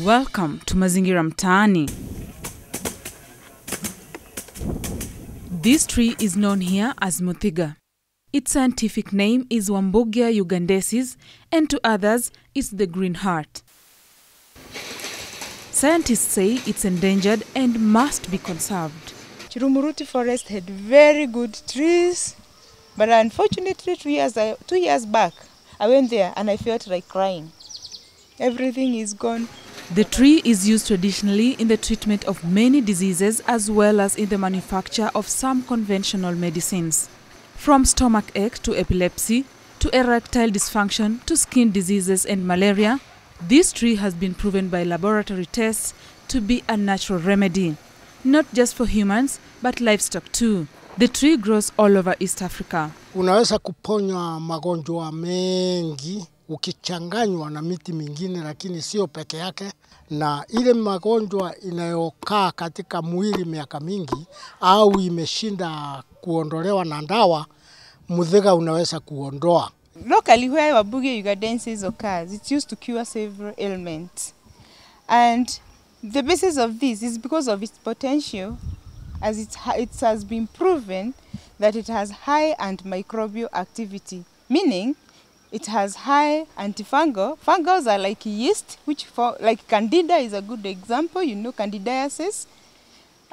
Welcome to Mazingira Mtaani. This tree is known here as Muthiga. Its scientific name is Warburgia Ugandensis, and to others, it's the Greenheart. Scientists say it's endangered and must be conserved. Chirumuruti forest had very good trees, but unfortunately 2 years back, I went there and I felt like crying. Everything is gone. The tree is used traditionally in the treatment of many diseases as well as in the manufacture of some conventional medicines. From stomach ache to epilepsy, to erectile dysfunction, to skin diseases and malaria, this tree has been proven by laboratory tests to be a natural remedy, not just for humans, but livestock too. The tree grows all over East Africa. Unaweza kuponya magonjwa mengi ukichanganywa na miti mingine, lakini sio peke yake, na ile magonjwa inayokaa katika mwili miaka mingi au imeshinda kuondolewa na dawa, Muthiga unaweza kuondoa. Locally where warburgia Ugandensis occurs, it used to cure several ailments. And the basis of this is because of its potential, as it has been proven that it has high antimicrobial activity, meaning it has high antifungal. Fungals are like yeast, like Candida is a good example, you know, Candidiasis.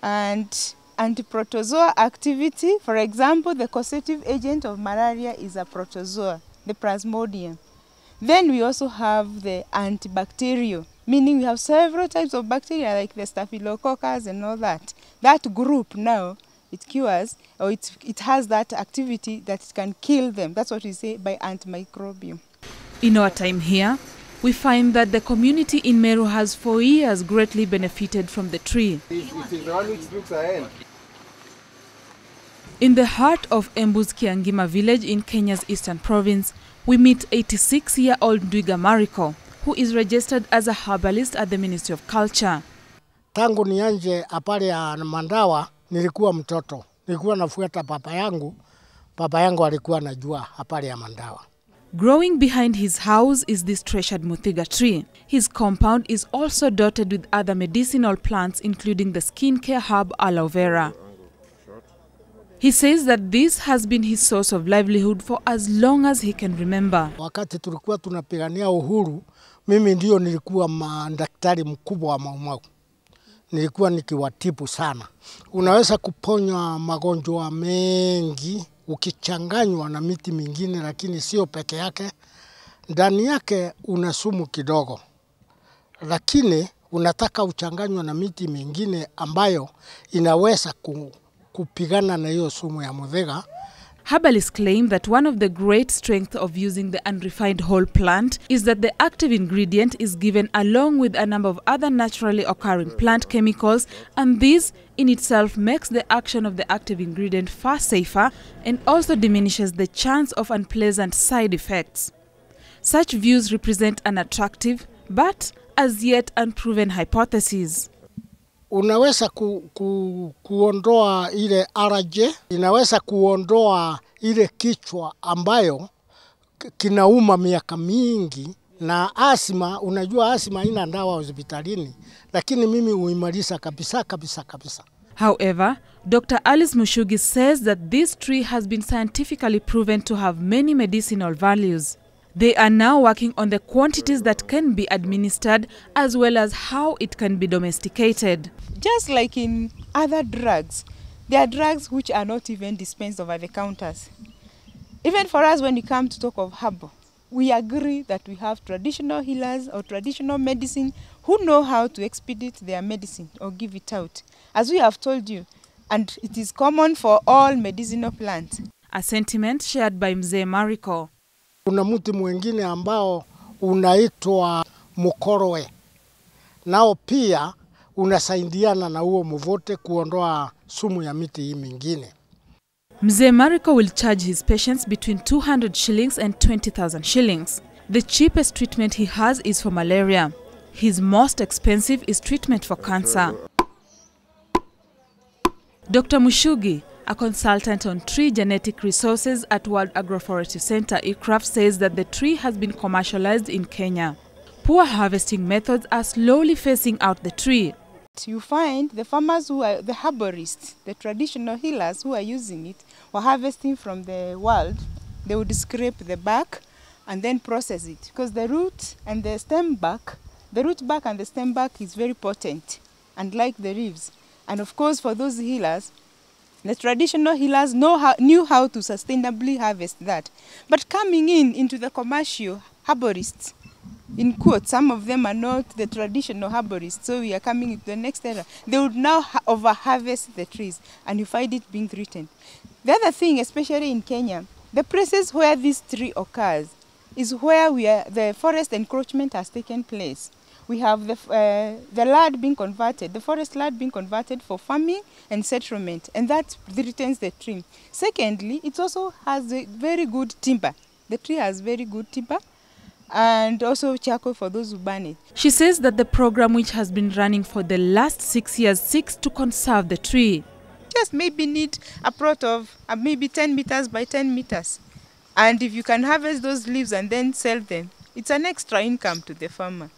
And antiprotozoa activity, for example, the causative agent of malaria is a protozoa, the Plasmodium. Then we also have the antibacterial, meaning we have several types of bacteria like the staphylococcus and all that. That group now, it cures, or it has that activity that it can kill them. That's what we say by antimicrobial. In our time here, we find that the community in Meru has for years greatly benefited from the tree. In the heart of Embu's Kiangima village in Kenya's eastern province, we meet 86-year-old Ndwiga Mariko, who is registered as a herbalist at the Ministry of Culture. Tangu nianje apale ya mandawa, nilikuwa mtoto. Nilikuwa nafuata papa yangu alikuwa anajua apale ya mandawa. Growing behind his house is this treasured Muthiga tree. His compound is also dotted with other medicinal plants, including the skincare herb aloe vera. He says that this has been his source of livelihood for as long as he can remember. Wakati tulikuwa tunapigania uhuru, mimi ndio nilikuwa daktari mkubwa wa Mau. Nilikuwa nikiwatibu sana. Unaweza kuponya magonjwa mengi ukichanganywa na miti mingine, lakini sio peke yake. Ndani yake una sumu kidogo, lakini unataka uchanganywa na miti mingine ambayo inaweza kupigana na hiyo sumu ya Muthiga. Herbalists claim that one of the great strengths of using the unrefined whole plant is that the active ingredient is given along with a number of other naturally occurring plant chemicals, and this in itself makes the action of the active ingredient far safer and also diminishes the chance of unpleasant side effects. Such views represent an attractive but as yet unproven hypothesis. Unaweza kuondoa ile allergy, inaweza kuondoa ile kichwa ambayo kinauma miaka mingi, na asma. Unajua asma haina dawa hospitalini, lakini mimi huimarisha kabisa. However, Dr. Alice Mushugi says that this tree has been scientifically proven to have many medicinal values. They are now working on the quantities that can be administered as well as how it can be domesticated. Just like in other drugs, there are drugs which are not even dispensed over the counters. Even for us, when we come to talk of herbal, we agree that we have traditional healers or traditional medicine who know how to expedite their medicine or give it out, as we have told you, and it is common for all medicinal plants. A sentiment shared by Mzee Mariko. Kuna mti mwingine ambao unaitwa mukorowe. Nao pia unasaidiana na huo mvote kuondoa sumu ya miti hii mingine. Mzee Mariko will charge his patients between 200 shillings and 20,000 shillings. The cheapest treatment he has is for malaria. His most expensive is treatment for cancer. Dr. Mushugi, a consultant on tree genetic resources at World Agroforestry Center, ICRAF, says that the tree has been commercialized in Kenya. poor harvesting methods are slowly phasing out the tree. You find the farmers who are the herbalists, the traditional healers who are using it, were harvesting from the wild. They would scrape the bark and then process it, because the root and the stem bark, the root bark and the stem bark is very potent, unlike the leaves. And of course, for those healers, the traditional healers knew how to sustainably harvest that. But coming into the commercial herbalists, in quotes, some of them are not the traditional herbalists, so we are coming into the next era. They would now over-harvest the trees, and you find it being threatened. The other thing, especially in Kenya, the places where this tree occurs is where the forest encroachment has taken place. We have the land being converted, the forest land being converted for farming and settlement, and that threatens the tree. Secondly, it also has a very good timber. The tree has very good timber, and also charcoal for those who burn it. She says that the program, which has been running for the last 6 years, seeks to conserve the tree. Just maybe need a plot of maybe 10 meters by 10 meters. And if you can harvest those leaves and then sell them, it's an extra income to the farmer.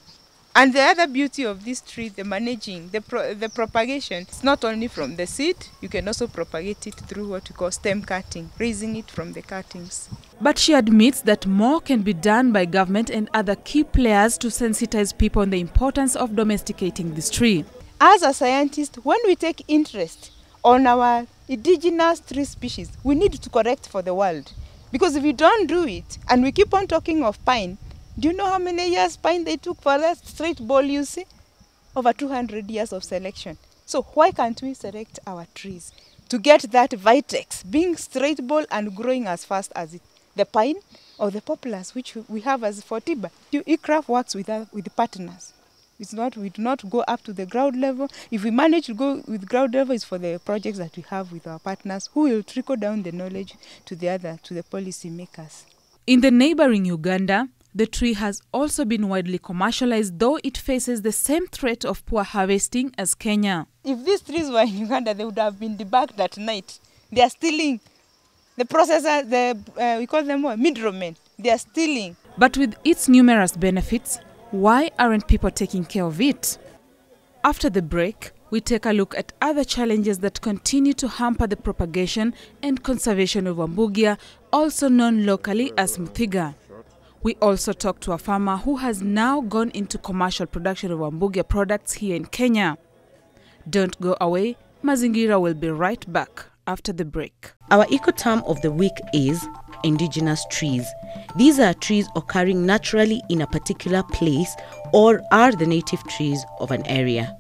And the other beauty of this tree, the managing, the propagation, it's not only from the seed, you can also propagate it through what we call stem cutting, raising it from the cuttings. But she admits that more can be done by government and other key players to sensitize people on the importance of domesticating this tree. As a scientist, when we take interest on our indigenous tree species, we need to correct for the world. Because if we don't do it, and we keep on talking of pine, do you know how many years pine they took for that straight ball, you see? Over 200 years of selection. So why can't we select our trees to get that vitex, being straight ball and growing as fast as the pine or the poplars, which we have as for timber? E-craft works with partners. We do not go up to the ground level. If we manage to go with ground level, it's for the projects that we have with our partners, who will trickle down the knowledge to the policy makers. In the neighboring Uganda, the tree has also been widely commercialized, though it faces the same threat of poor harvesting as Kenya. If these trees were in Uganda, they would have been debugged at night. They are stealing. The processors, we call them what? Middlemen. They are stealing. But with its numerous benefits, why aren't people taking care of it? After the break, we take a look at other challenges that continue to hamper the propagation and conservation of warburgia, also known locally as muthiga. We also talk to a farmer who has now gone into commercial production of warburgia products here in Kenya. Don't go away, Mazingira will be right back after the break. Our eco-term of the week is indigenous trees. These are trees occurring naturally in a particular place or are the native trees of an area.